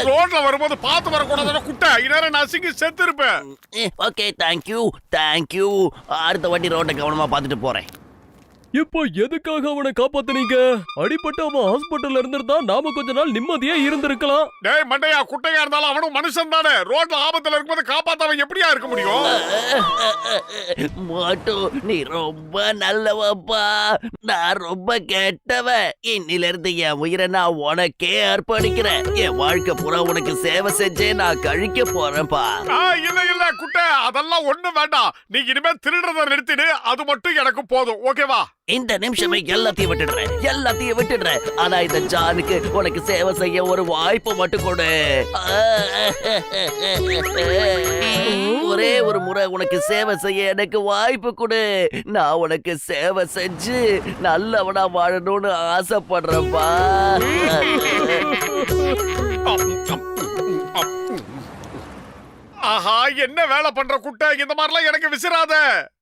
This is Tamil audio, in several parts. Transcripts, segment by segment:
ரோட்ல வரும்போது பார்த்து வரக்கூடாது குட்டை, இந்நேரம் நான் சிங்கி செத்து இருப்பேன். Okay, thank you. அடுத்த வாட்டி ரோட்டை கவனமா பார்த்துட்டு போறேன். இப்போ எதுக்காக அவனை காப்பாத்துனீங்க? அடிபட்டு அவன் ஹாஸ்பிட்டல்ல இருந்திருந்தா நாம கொஞ்ச நாள் நிம்மதியா இருந்திருக்கலாம். டேய் மண்டையா, குட்டையா இருந்தாலும் அவனும் மனுஷன் தானே. ரோட்ல ஆபத்துல இருக்கும்போது காப்பாத்தவன் எப்படியா இருக்க முடியும்? மோட்டு, நீ ரொம்ப நல்லவப்பா. நான் ரொம்ப கெட்டவன். இன்னில இருந்து என் உயிரை நான் உனக்கே அர்ப்பணிக்கிறேன். என் வாழ்க்கை பூரா உனக்கு சேவை செஞ்சே நான் கழிக்க போறேன்ப்பா. இல்ல குட்டை, அதெல்லாம் ஒண்ணும் வேண்டாம். நீ இனிமே திருடுறத நிறுத்திடு, அது மட்டும் எனக்கு போதும். ஓகேவா? இந்த நிமிஷமே எல்லாத்தையும் விட்டுடுறேன். ஆனா இந்த ஜானுக்கு உனக்கு சேவை செய்ய ஒரு வாய்ப்பு மட்டும் கொடு. ஒரே ஒரு முறை உனக்கு சேவை செய்ய எனக்கு வாய்ப்பு கொடு. நான் உனக்கு சேவை செஞ்சு நல்லவனா வாழணும்னு ஆசைப்படுறேன்ப்பா. ஆஹா, என்ன வேலை பண்ற குட்டை? இந்த மாதிரிலாம் எனக்கு விசிறாத.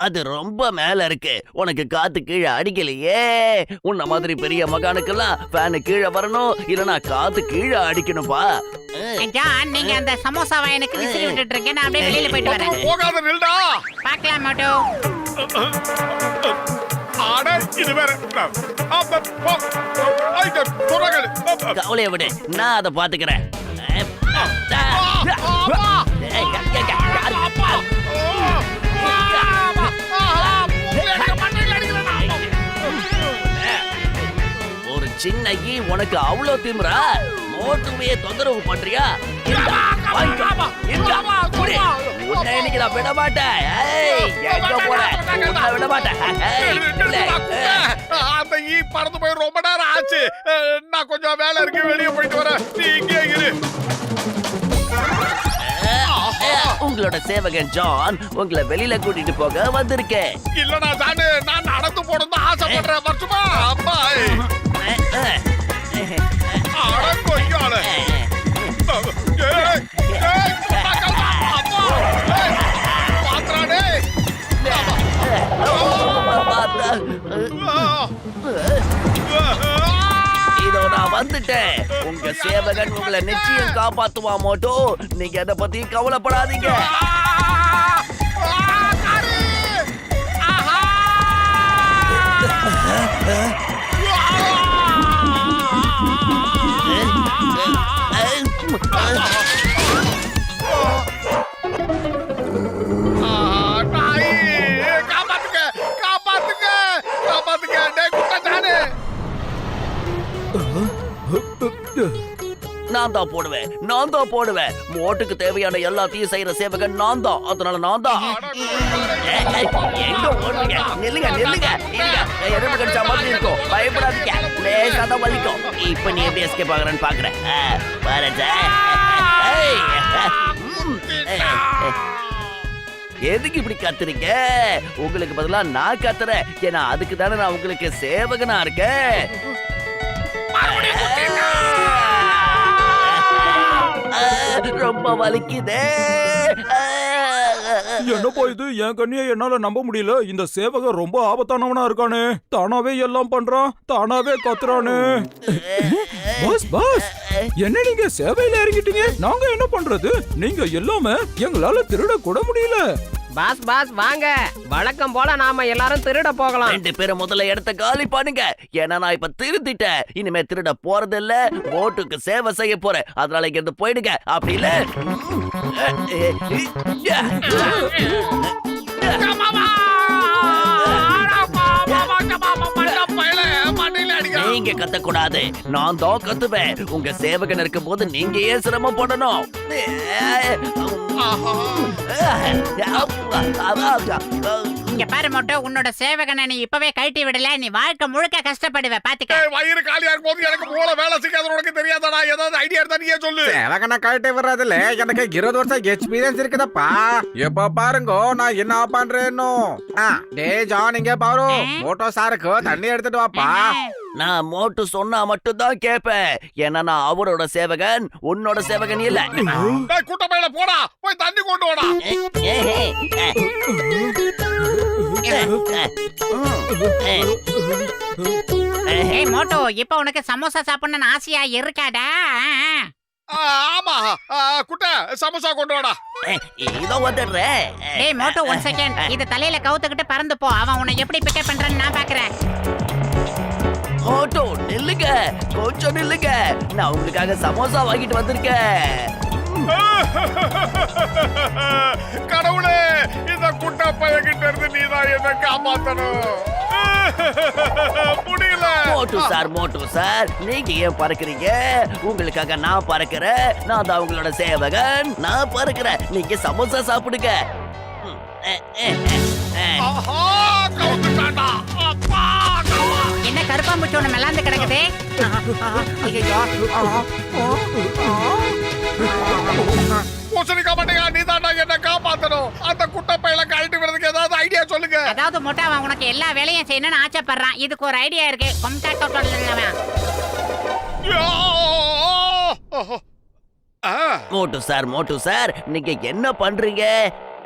அது ரொம்ப மேல இருக்கு. உனக்கு காத்து கீழே அடிக்கலையே. உன்ன மாதிரி பெரிய மகானுக்கெல்லாம் ஃபேனு கீழே வரணும், இல்லனா காத்து கீழே அடிக்கணும்பா. ஜான், நீங்க அந்த சமோசாவை எனக்கு விசிறி விட்டுட்டு இருக்கீங்க. நான் அப்படியே வெளியில போயிட்டு வரேன். போகாத, நில்டா. பார்க்கலாம் மோட்டோ. ஆட இது வேற. கவலையை விடு, நான் அதை பாத்துக்கிறேன். ஒரு சின்ன ஈ உனக்கு அவ்வளவு திமிரா? மோட்டுமையை தொந்தரவு பண்றியா? உன்னை இன்னைக்கு நான் விட மாட்டேன். விட மாட்டேன். அந்த ஈ பறந்து போய் ரொம்ப நேரம் ஆச்சு. நான் கொஞ்சம் வேலை இருக்கு, வெளியே போயிட்டு வரேன். நீ இங்கே இரு. உங்களோட சேவகன் ஜான் உங்களை வெளியில கூட்டிட்டு போக வந்திருக்கேன். இல்லடா ஜானு, நான் நடந்து போறதா ஆசைப்படுறேன். வருஷமா அப்பா கொய்யால பாத்ராடே. இதோ நான் வந்துட்டேன். உங்க சேவகன் உங்களை நிச்சயம் காப்பாத்துவா மோட்டோ. நீங்க அதை பத்தி கவலைப்படாதீங்க. நான் தான் போடுவேன். மோட்டுக்கு தேவையான எல்லாத்தையும் செய்யற சேவகன் நான் தான். அதனால நான் தான். எங்க ஓடுறீங்க? நில்லுங்க. எறும்பு கடிச்சா மாதிரி இருக்கும். பயப்படாதீங்க. லேசா தான் வலிக்கும். இப்ப நீ எப்படி எஸ்கேப் ஆகுறன்னு பாக்குறேன். எதுக்கு இப்படி கத்துறீங்க? உங்களுக்கு பதிலா நான் கத்துறேன். ஏன்னா அதுக்கு தானே நான் உங்களுக்கு சேவகனா இருக்கேன். ரொம்ப வலிக்குதே. என்னப்பா இது? என் கண்ணியை என்னால நம்ப முடியல. இந்த சேவகர் ரொம்ப ஆபத்தானவனா இருக்கானே. தானாவே எல்லாம் பண்றான், தானாவே கத்துறானே. பாஸ், என்ன நீங்க சேவையில இறங்கிட்டீங்க? நாங்க என்ன பண்றது? நீங்க எல்லாமே எங்களால திருட கூட முடியல. பாஸ் வாங்க. வழக்கம் போல நாம எல்லாரும் திருட போகலாம். 2 பேரும் முதல்ல இடத்த காலி பண்ணுங்க. ஏன்னா நான் இப்ப திருத்திட்டேன். இனிமே திருட போறது இல்ல, மோட்டுக்கு சேவை செய்ய போறேன். அதனால இங்க இருந்து போயிடுங்க. அப்படி இல்ல நீங்க கத்தக்கூடாது. நான் தான் கத்துவேன். உங்க சேவகன் இருக்கும் போது நீங்க ஏன் சிரமப்படணும்? இங்க பாரு மோட்டோ, உன்னோட சேவகனை நீ இப்பவே கழட்டி விடல, நீ வாழ்க்கை முழுக்க கஷ்டப்படுவ. பாத்துக்க. வயிறு காலியா இருக்கும்போது எனக்கு மூளை வேலை செய்யாத உனக்கு தெரியாதடா. ஏதாவது ஐடியா இருந்தா நீயே சொல்லு. சேவகனை கழட்டி விடுறதுல எனக்கு 20 வருஷம் எக்ஸ்பீரியன்ஸ் இருக்குதப்பா. எப்ப பாருங்க நான் என்ன பண்றேன்னு. டே ஜான், இங்க பாரு. மோட்டோ சாருக்கு தண்ணி எடுத்துட்டு வாப்பா. நான் மோட்டு சொன்னா மட்டும் தான் கேட்பேன். ஏன்னா நான் அவரோட சேவகன், உன்னோட சேவகன் இல்ல. டேய் குட்ட பையல போடா, போய் தண்ணி கொண்டு வாடா. ஏய் மோட்டோ, இப்ப உனக்கு சமோசா சாப்பிடணும்னு ஆசையா இருக்காடா? ஆமா குட்ட சமோசா கொண்டு வாடா. இதோ வந்துடுறேன். ஏய் மோட்டோ, 1 செகண்ட். இது தலையில கவுத்துக்கிட்டு பறந்து போ. அவன் உன்னை எப்படி பிக்கப் பண்றான்னு நான் பாக்குறேன். மோட்டு நில்லுங்க, கொஞ்சம் நில்லுங்க. நான் உங்களுக்காக சமோசா வாங்கிட்டு வந்திருக்கேன். கடவுளே, இந்த குட்ட பையன்கிட்ட இருந்து நீதான் என்ன காப்பாத்தணும். முடியல. மோட்டு சார், நீங்க ஏன் பறக்குறீங்க? உங்களுக்காக நான் பறக்கிறேன். நான் தான் உங்களோட சேவகன். நான் பறக்கிறேன், நீங்க சமோசா சாப்பிடுங்க. ஆஹா, கவுத்துட்டான்டா. அப்பா, என்ன கருப்பாம்பூச்சி ஒண்ணு மெலாந்து கிடக்குது? பூசணிக்கா மாட்டேங்க, நீதான்டா என்ன காப்பாத்தணும். அந்த குட்ட பையல கழட்டி விடுறதுக்கு ஏதாவது ஐடியா சொல்லுங்க. அதாவது மொட்டை, அவன் உனக்கு எல்லா வேலையும் செய்யணும்னு ஆசைப்படுறான். இதுக்கு ஒரு ஐடியா இருக்கு. மோட்டு சார், நீங்க என்ன பண்றீங்க?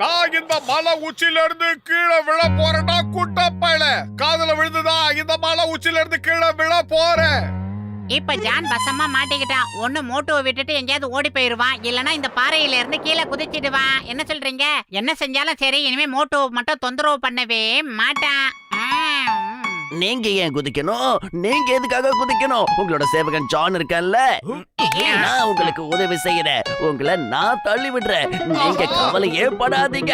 நான் இந்த மலை உச்சில இருந்து கீழே விழ போறேன்டா குட்ட பையல. காதுல விழுந்துதா? இந்த மலை உச்சில இருந்து கீழே விழ போறேன். இப்ப ஜான் பசமா மாட்டிக்கிட்டான். ஒண்ணு மோட்டோவை விட்டுட்டு எங்கேயாவது ஓடி போயிருவான், இல்லனா இந்த பாறையில இருந்து கீழே குதிச்சிடுவான். என்ன சொல்றீங்க? என்ன செஞ்சாலும் சரி, இனிமே மோட்டோ மட்டும் தொந்தரவு பண்ணவே மாட்டான். நீங்க ஏன் குதிக்கணும்? நீங்க எதுக்காக குதிக்கணும்? உங்களோட சேவகன் ஜான் இருக்கல்ல, நான் உங்களுக்கு உதவி செய்யறேன். உங்களை நான் தள்ளி விடுறேன். நீங்க கவலையே படாதீங்க.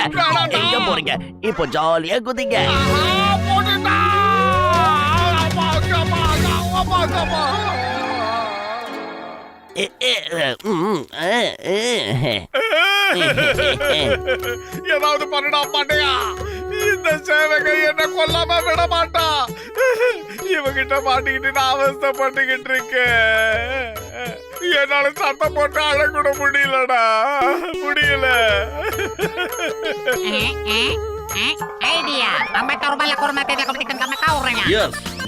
எங்க போறீங்க? இப்போ ஜாலியா குதிங்க. ஏதாவது பண்ணுடா மாட்டையா. இந்த சேவகை என்ன கொல்லாம விட மாட்டா. இவகிட்ட மாட்டிக்கிட்டு நான் அவஸ்தைப்பட்டுக்கிட்டு இருக்கேன். என்னால சத்தம் போட்டு அழக்கூட முடியலடா, முடியல. ஐடியா.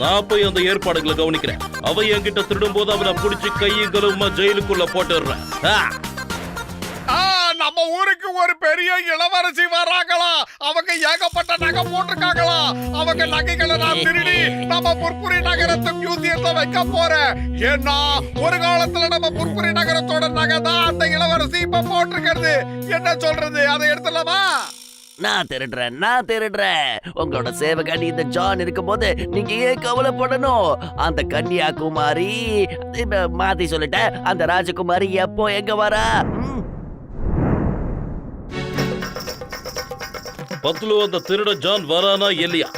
நான் போய் அந்த ஏற்பாடுகளை கவனிக்கிறேன். அவ என்கிட்ட திருடும் போது அவனை புடிச்சு கையும் கழுவுமா ஜெயிலுக்குள்ள போட்டுடுறேன். நம்ம ஊருக்கு ஒரு பெரிய இளவரசி வராங்களா? அவங்க ஏகப்பட்ட நகை போட்டிருக்காங்களா? அவங்க நகைகளை நான் திருடி நம்ம புர்புரி நகரத்து மியூசியத்துல வைக்க போறேன். ஏன்னா ஒரு காலத்துல நம்ம புர்புரி நகரத்தோட நகை தான் அந்த இளவரசி இப்ப போட்டிருக்கிறது. என்ன சொல்றது? அதை எடுத்துலாமா? நான் திருடுறேன். உங்களோட சேவகன் இந்த ஜான் இருக்கும் போது நீங்க ஏன் கவலைப்படணும்? அந்த கன்னியாகுமாரி, மாத்தி சொல்லிட்டேன், அந்த ராஜகுமாரி எப்போ எங்க வரா? பத்லு, அந்த திருட ஜான் வரானா இல்லையா?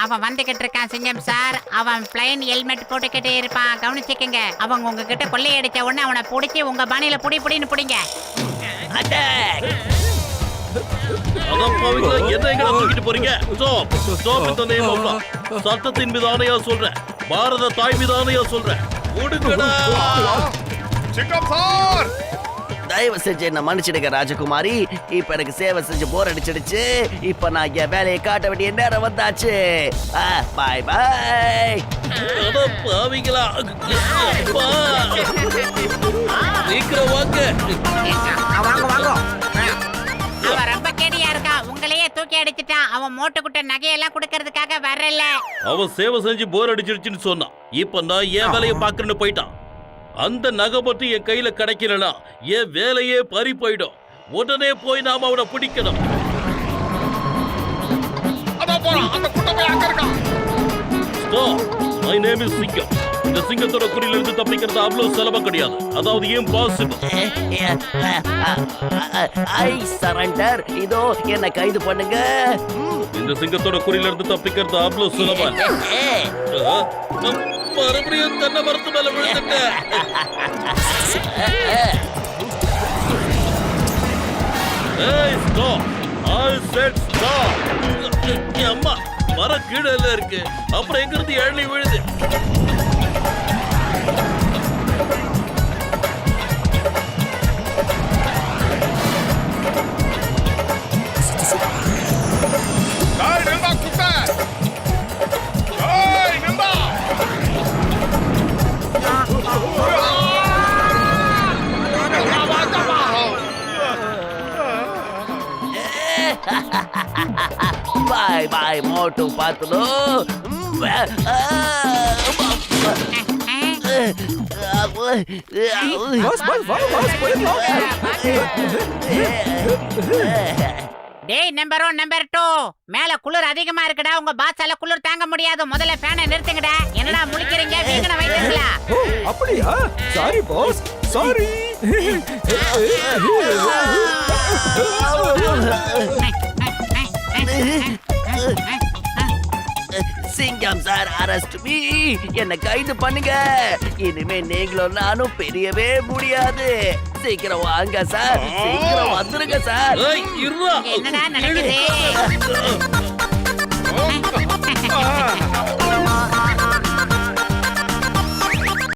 அவன் வந்துகிட்டு இருக்கான் சிங்கம் சார். அவன் பிளைன் ஹெல்மெட் போட்டுக்கிட்டே இருப்பான், கவனிச்சுக்கங்க. அவங்க உங்ககிட்ட கொள்ளையடிச்ச உடனே அவனை பிடிச்சி உங்க பாணியில புடின்னு பிடிங்க. என்ன எங்க தூக்கிட்டு போறீங்க? சட்டத்தின் மீது ஆணையா சொல்றேன், பாரத தாய் மீது ஆணையா சொல்றேன். சிங்கம் சார், தயவு செஞ்சு என்ன மன்னிச்சிடுங்க ராஜகுமாரி. இப்ப எனக்கு சேவை செஞ்சு போர் அடிச்சிடுச்சு. இப்ப நான் என் வேலையை காட்ட வேண்டிய நேரம் வந்தாச்சு. பாய் பாய். பாவிங்களா, சீக்கிரம் வாங்க. அவன் ரொம்ப கேடியா இருக்கான். உங்களையே தூக்கி அடிச்சுட்டான். அவன் மோட்டுக்குட்ட நகையெல்லாம் கொடுக்கறதுக்காக வரல. அவன் சேவை செஞ்சு போர் அடிச்சிருச்சுன்னு சொன்னான். இப்ப நான் என் வேலையை பாக்குறேன்னு போயிட்டான். அந்த நகை மட்டும் என் கையில கிடைக்கலனா என் வேலையே பறி போயிடும். உடனே போய் நாம அவனை பிடிக்கணும். My name is சிங்கம். இந்த சிங்கத்தோட குறியில இருந்து தப்பிக்கிறது அவ்வளவு சுலபம் கிடையாது. அதாவது இம்பாசிபிள். ஐ சரண்டர். இதோ என்ன கைது பண்ணுங்க. இந்த சிங்கத்தோட குறியில இருந்து தப்பிக்கிறது அவ்வளவு சுலபம். மறுபடியும் தென்னை மரத்து மேல விழுந்துட்டேன். அம்மா, மரம் கீழே இருக்கு. அப்புறம் எங்க இருந்து எழி விழுது. பாய் பாய் மோட்டு பாத்துலோ பாஸ் பாஸ் வா பாஸ் போயிடலாம். டேய் நம்பர் 1 நம்பர் 2 மேல குளிர் அதிகமா இருக்குடா. உங்க பாஸால குளிர் தாங்க முடியாது. முதல்ல ஃபேனை நிறுத்துங்கடா. என்னடா முழிக்கிறீங்க? வீகன வைக்கிறீங்களா? ஓ அப்படியா? Sorry boss, sorry. சிங்கம் சார் அரெஸ்ட் மீ, என்ன கைது பண்ணுங்க. இனிமே நீங்களும் நானும் பிரியவே முடியாது. சீக்கிரம் வாங்க சார், சீக்கிரம் வந்துருங்க சார். ஏய், இருடா. என்னடா நடக்குது?